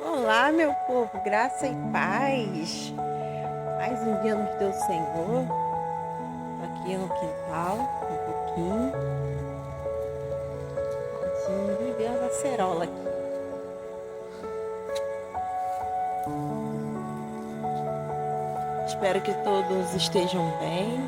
Olá, meu povo, graça e paz. Mais um dia nos deu o Senhor. Tô aqui no quintal, um pouquinho. Vivendo a cerola aqui. Espero que todos estejam bem.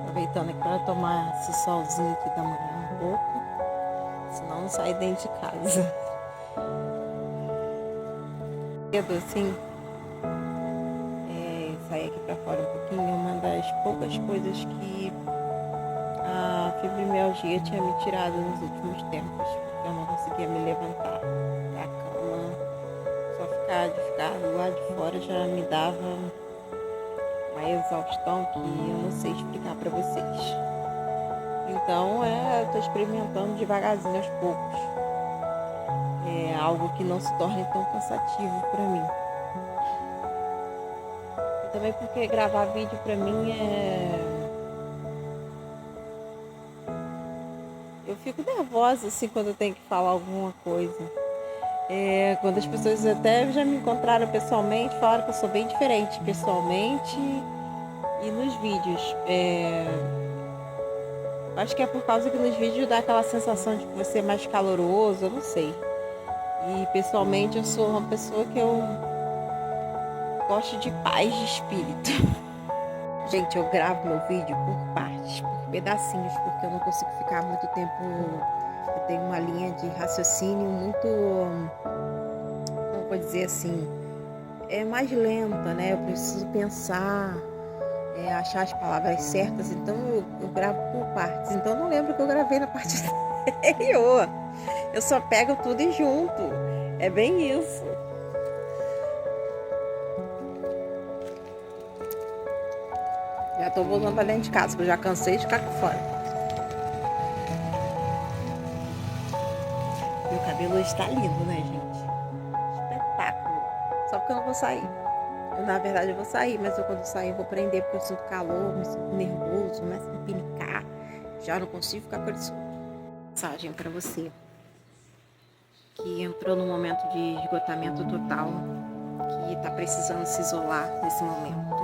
Aproveitando aqui para tomar esse solzinho aqui da manhã um pouco. Senão não sair dentro de casa. Cedo assim, sair aqui para fora um pouquinho é uma das poucas coisas que a fibromialgia tinha me tirado nos últimos tempos. Eu não conseguia me levantar da cama. Só de ficar do lado de fora já me dava uma exaustão que eu não sei explicar para vocês. Então eu estou experimentando devagarzinho aos poucos. É algo que não se torne tão cansativo para mim. E também porque gravar vídeo para mim eu fico nervosa assim quando eu tenho que falar alguma coisa. Quando as pessoas até já me encontraram pessoalmente, falaram que eu sou bem diferente pessoalmente e nos vídeos. Acho que é por causa que nos vídeos dá aquela sensação de que você é mais caloroso, eu não sei. E pessoalmente eu sou uma pessoa que eu gosto de paz de espírito. Gente, eu gravo meu vídeo por partes, por pedacinhos, porque eu não consigo ficar muito tempo. Eu tenho uma linha de raciocínio muito, como vou dizer assim, é mais lenta, né? Eu preciso pensar, achar as palavras certas, então eu gravo por partes. Então eu não lembro que eu gravei na parte anterior. Eu só pego tudo e junto. É bem isso. Já tô voltando pra dentro de casa, porque eu já cansei de ficar aqui fora. Meu cabelo está lindo, né, gente? Espetáculo. Só porque eu não vou sair. Na verdade eu vou sair, mas quando sair eu vou prender porque eu sinto calor, me sinto nervoso, começo a me pinicar. Já não consigo ficar com isso. Mensagem para você que entrou num momento de esgotamento total, que está precisando se isolar nesse momento.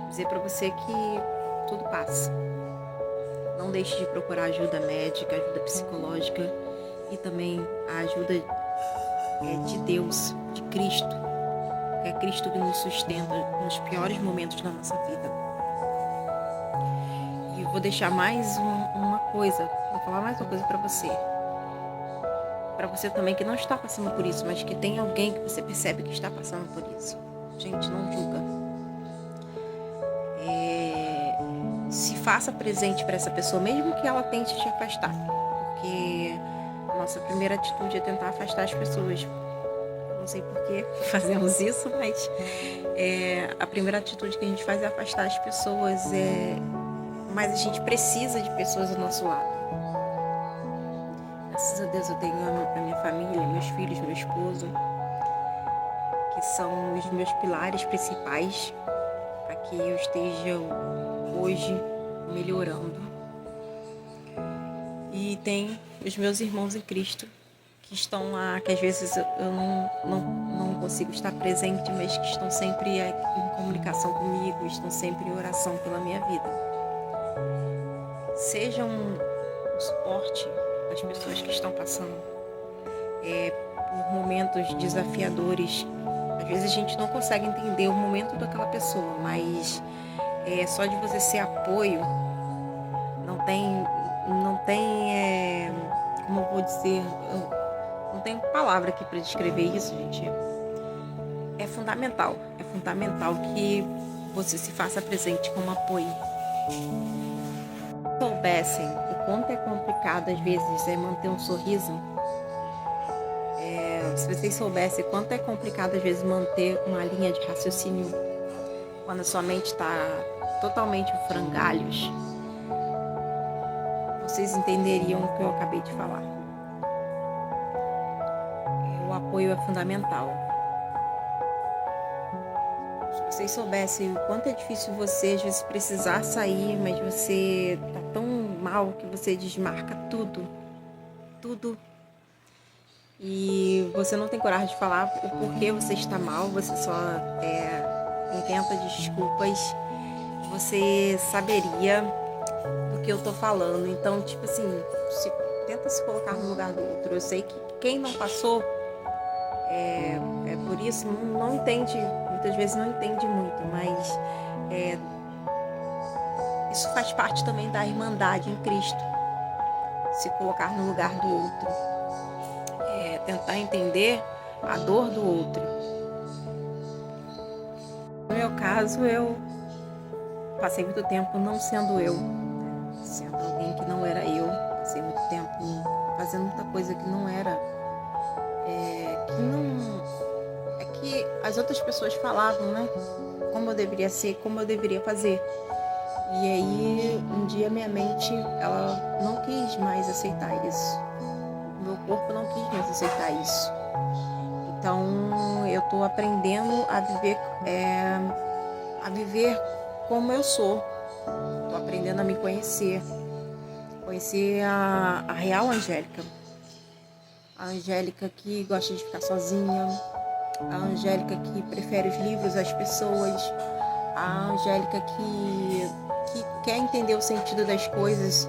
Dizer para você que tudo passa. Não deixe de procurar ajuda médica, ajuda psicológica e também a ajuda de Deus, de Cristo. É Cristo que nos sustenta nos piores momentos da nossa vida. E vou deixar mais uma coisa, vou falar mais uma coisa para você. Para você também que não está passando por isso, mas que tem alguém que você percebe que está passando por isso. Gente, não julga. Se faça presente para essa pessoa, mesmo que ela tente te afastar. Porque a nossa primeira atitude é tentar afastar as pessoas. Não sei por que fazemos isso, mas a primeira atitude que a gente faz é afastar as pessoas. Mas a gente precisa de pessoas ao nosso lado. Graças a Deus eu tenho a minha família, meus filhos, meu esposo, que são os meus pilares principais para que eu esteja hoje melhorando. E tem os meus irmãos em Cristo que estão lá, que às vezes eu não consigo estar presente, mas que estão sempre em comunicação comigo, estão sempre em oração pela minha vida. Sejam um suporte das pessoas que estão passando por momentos desafiadores. Às vezes a gente não consegue entender o momento daquela pessoa, mas só de você ser apoio, não tem como eu vou dizer, não tem palavra aqui para descrever isso, gente. É fundamental que você se faça presente como apoio. Se soubessem o quanto é complicado às vezes manter um sorriso, se vocês soubessem quanto é complicado às vezes manter uma linha de raciocínio quando a sua mente está totalmente em frangalhos, vocês entenderiam o que eu acabei de falar. O apoio é fundamental. Se vocês soubessem o quanto é difícil você às vezes precisar sair, mas você tá tão mal que você desmarca tudo. e você não tem coragem de falar o porquê você está mal, você só inventa desculpas, você saberia do que eu tô falando. Então, tipo assim, tenta se colocar no lugar do outro. Eu sei que quem não passou por isso não entende, muitas vezes não entende muito, mas isso faz parte também da irmandade em Cristo. Se colocar no lugar do outro, tentar entender a dor do outro. No meu caso, eu passei muito tempo não sendo eu, sendo alguém que não era eu. Passei muito tempo fazendo muita coisa que não era, que não é que as outras pessoas falavam, né? Como eu deveria ser, como eu deveria fazer. E aí, um dia minha mente, ela não quis mais aceitar isso. Meu corpo não quis mais aceitar isso. Então, eu tô aprendendo a viver como eu sou. Tô aprendendo a me conhecer. Conhecer a real Angélica. A Angélica que gosta de ficar sozinha. A Angélica que prefere os livros às pessoas. A Angélica que quer entender o sentido das coisas.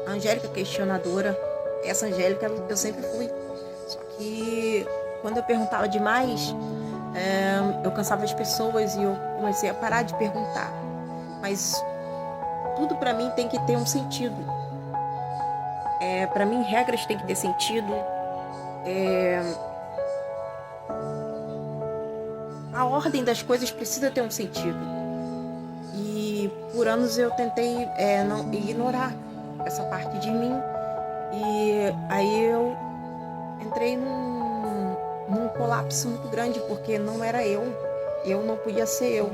A Angélica questionadora. Essa Angélica eu sempre fui. Só que quando eu perguntava demais, eu cansava as pessoas e eu comecei a parar de perguntar. Mas tudo para mim tem que ter um sentido. Para mim, regras têm que ter sentido. A ordem das coisas precisa ter um sentido. E por anos eu tentei não ignorar essa parte de mim. E aí eu entrei num colapso muito grande, porque não era eu não podia ser eu.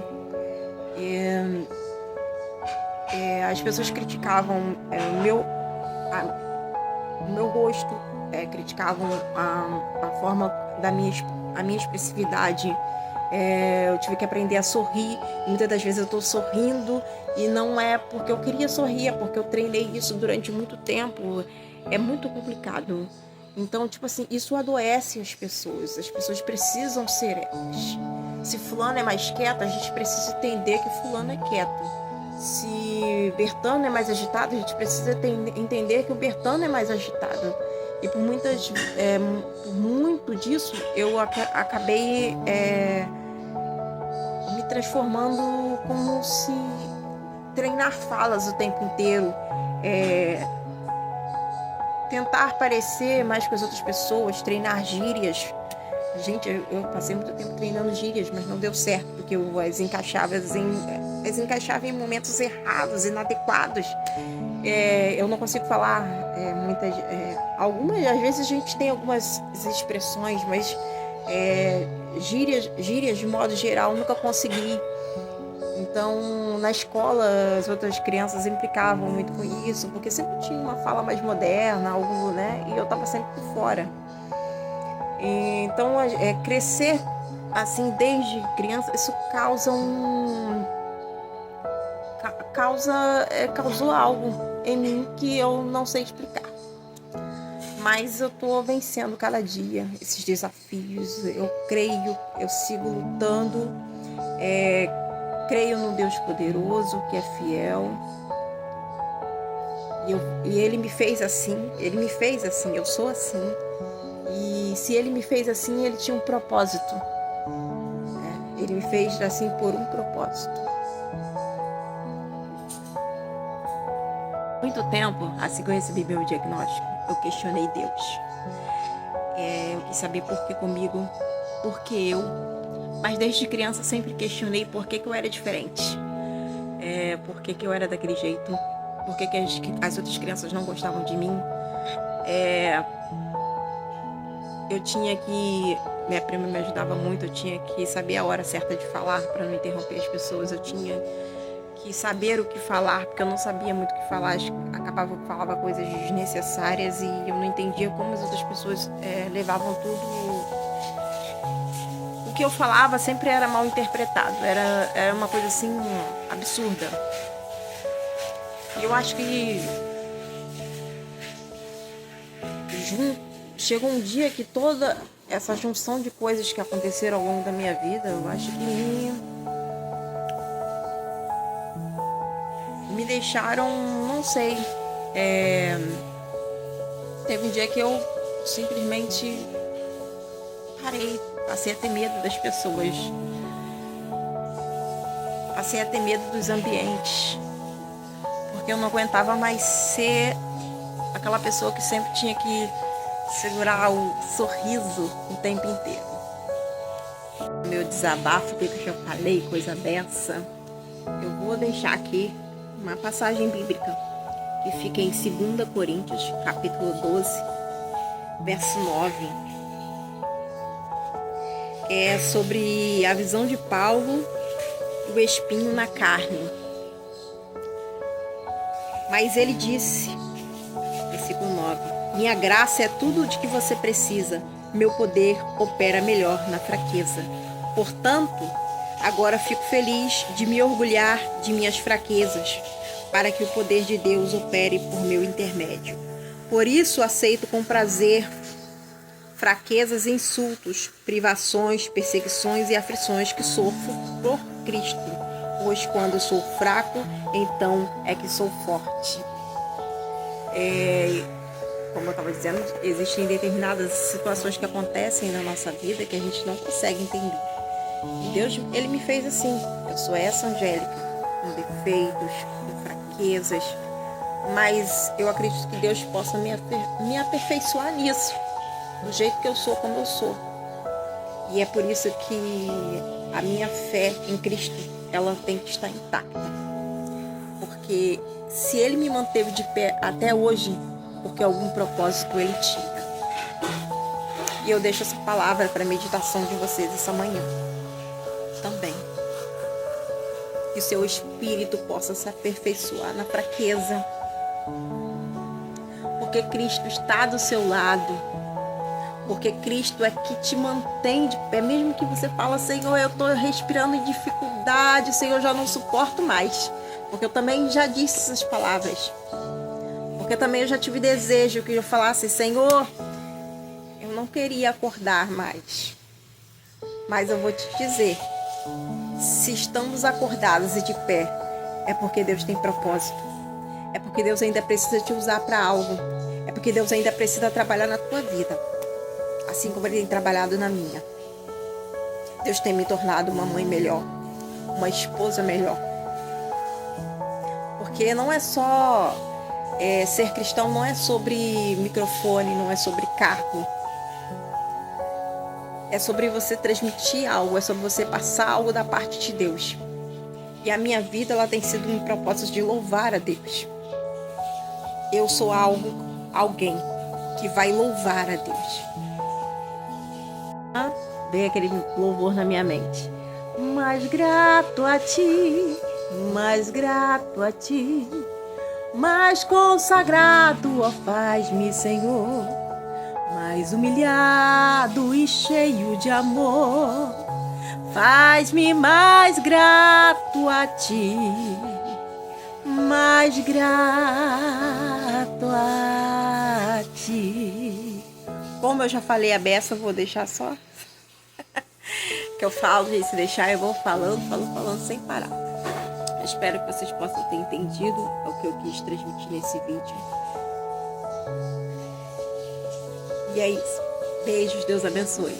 As pessoas criticavam o meu rosto, criticavam a forma a minha expressividade. Eu tive que aprender a sorrir. Muitas das vezes eu estou sorrindo e não é porque eu queria sorrir, é porque eu treinei isso durante muito tempo. É muito complicado. Então, tipo assim, isso adoece as pessoas. As pessoas precisam ser elas. Se fulano é mais quieto, a gente precisa entender que fulano é quieto. Se Bertano é mais agitado, a gente precisa entender que o Bertano é mais agitado. E por muito disso, eu acabei me transformando como se treinar falas o tempo inteiro. Tentar parecer mais com as outras pessoas, treinar gírias. Gente, eu passei muito tempo treinando gírias, mas não deu certo, porque eu as encaixava em momentos errados, inadequados. Eu não consigo falar algumas, às vezes a gente tem algumas expressões, mas gírias de modo geral nunca consegui. Então, na escola, as outras crianças implicavam muito com isso, porque sempre tinha uma fala mais moderna, algo, né? E eu estava sempre por fora. Então, crescer assim desde criança, isso causou algo em mim que eu não sei explicar. Mas eu tô vencendo cada dia esses desafios. Eu creio, eu sigo lutando. Creio num Deus poderoso que é fiel. E Ele me fez assim. Eu sou assim. E se Ele me fez assim, Ele tinha um propósito. Ele me fez assim por um propósito. Muito tempo, assim que eu recebi meu diagnóstico, eu questionei Deus. Eu quis saber por que comigo, por que eu. Mas desde criança sempre questionei por que eu era diferente. Por que eu era daquele jeito. Por que as outras crianças não gostavam de mim. Eu tinha que... Minha prima me ajudava muito, eu tinha que saber a hora certa de falar para não interromper as pessoas. Eu tinha que saber o que falar, porque eu não sabia muito o que falar. Falava coisas desnecessárias e eu não entendia como as outras pessoas levavam tudo. O que eu falava sempre era mal interpretado, era uma coisa assim absurda. E eu acho que chegou um dia que toda essa junção de coisas que aconteceram ao longo da minha vida, eu acho que me deixaram, não sei, teve um dia que eu simplesmente parei, passei a ter medo das pessoas, passei a ter medo dos ambientes, porque eu não aguentava mais ser aquela pessoa que sempre tinha que segurar o sorriso o tempo inteiro. Meu desabafo, que eu já falei, coisa dessa, eu vou deixar aqui uma passagem bíblica que fica em 2 Coríntios, capítulo 12, verso 9. É sobre a visão de Paulo, o espinho na carne. Mas ele disse, versículo 9: minha graça é tudo de que você precisa. Meu poder opera melhor na fraqueza. Portanto, agora fico feliz de me orgulhar de minhas fraquezas, para que o poder de Deus opere por meu intermédio. Por isso aceito com prazer fraquezas e insultos, privações, perseguições e aflições que sofro por Cristo. Pois quando sou fraco, então é que sou forte. Como eu estava dizendo, existem determinadas situações que acontecem na nossa vida que a gente não consegue entender. E Deus, Ele me fez assim. Eu sou essa Angélica, com defeitos, com fraquezas, mas eu acredito que Deus possa me aperfeiçoar nisso, do jeito que eu sou, como eu sou. E é por isso que a minha fé em Cristo, ela tem que estar intacta. Porque se Ele me manteve de pé até hoje, porque algum propósito Ele tinha. E eu deixo essa palavra para a meditação de vocês essa manhã também. Que o seu espírito possa se aperfeiçoar na fraqueza. Porque Cristo está do seu lado. Porque Cristo é que te mantém de pé. Mesmo que você fala, Senhor, eu estou respirando em dificuldade, Senhor, eu já não suporto mais. Porque eu também já disse essas palavras. Porque também eu já tive desejo que eu falasse, Senhor, eu não queria acordar mais. Mas eu vou te dizer, se estamos acordados e de pé, é porque Deus tem propósito. É porque Deus ainda precisa te usar para algo. É porque Deus ainda precisa trabalhar na tua vida. Assim como Ele tem trabalhado na minha. Deus tem me tornado uma mãe melhor. Uma esposa melhor. Porque não é só... ser cristão não é sobre microfone, não é sobre cargo. É sobre você transmitir algo, é sobre você passar algo da parte de Deus. E a minha vida, ela tem sido um propósito de louvar a Deus. Eu sou alguém que vai louvar a Deus. Veio aquele louvor na minha mente. Mais grato a Ti, mais grato a Ti. Mais consagrado, ó, faz-me, Senhor, mais humilhado e cheio de amor, faz-me mais grato a Ti, mais grato a Ti. Como eu já falei a beça, eu vou deixar só que eu falo, gente, se deixar eu vou falando sem parar. Espero que vocês possam ter entendido o que eu quis transmitir nesse vídeo. E é isso. Beijos, Deus abençoe.